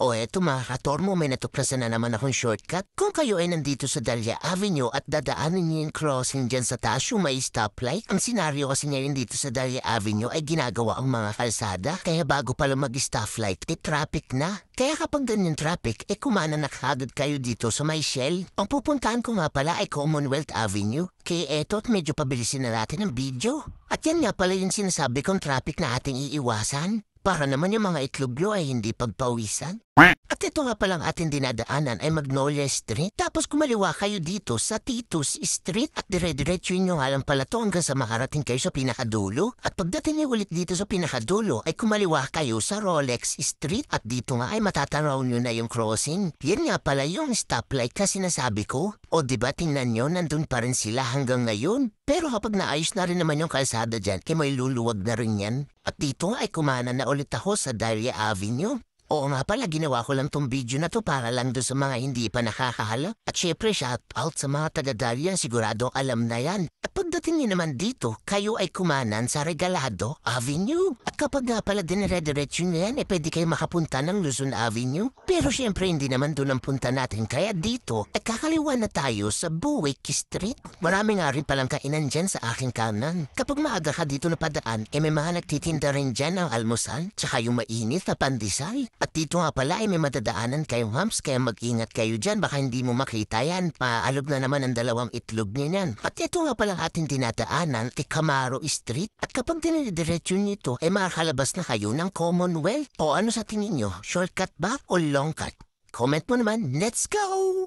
O eto mga katormo, may natuklasan na naman akong shortcut. Kung kayo ay nandito sa Dahlia Avenue at dadaanin niyo yung crossing dyan sa taas yung may stoplight, ang senaryo kasi ngayon dito sa Dahlia Avenue ay ginagawa ang mga kalsada. Kaya bago pala mag-stoplight, traffic na. Kaya kapag ganyan traffic, kumana na kagad kayo dito sa may Shell. Ang pupuntahan ko nga pala ay Commonwealth Avenue. Kaya eto at medyo pabilisin na natin ang video. At yan nga pala yung sinasabi kong traffic na ating iiwasan. Para naman yung mga itlog nyo ay hindi pagpawisan. At ito nga palang ating dinadaanan ay Magnolia Street. Tapos kumaliwa kayo dito sa Titus Street at dire-diretso nyo nga lang pala to hanggang sa makarating kayo sa pinakadulo. At pagdating nyo ulit dito sa pinakadulo ay kumaliwa kayo sa Rolex Street at dito nga ay matatanaw nyo na yung crossing. Yan nga pala yung stoplight na sinasabi ko. O diba tingnan nyo, nandun pa rin sila hanggang ngayon. Pero kapag naayos na rin naman yung kalsada dyan, may luluwag na rin yan. At dito nga ay kumana na ulit ako sa Dahlia Avenue. Oo nga pala, ginawa ko lang tong video na to para lang doon sa mga hindi pa nakakahala. At syempre, shout out sa mga taga-Dahlia, sigurado alam na yan. At pagdating niyo naman dito, kayo ay kumanan sa Regalado Avenue. At kapag nga pala dinire-diretso niyo yan, pwede kayo makapunta ng Luzon Avenue. Pero syempre, hindi naman doon ang punta natin. Kaya dito, kakaliwa na tayo sa Buwick Street. Marami nga rin palang kainan dyan sa aking kanan. Kapag maaga ka dito na padaan, may mga nagtitinda rin dyan ng almusal, tsaka yung mainit na pandesal. At dito nga pala ay may madadaanan kayong humps, kaya mag-ingat kayo dyan. Baka hindi mo makita yan. Paalog na naman ang dalawang itlog niya yan. At ito nga pala ating dinadaanan, Camaro Street. At kapag dinidiretso nito, makakalabas na kayo ng Commonwealth. O ano sa tingin nyo? Shortcut ba o long cut? Comment mo naman. Let's go!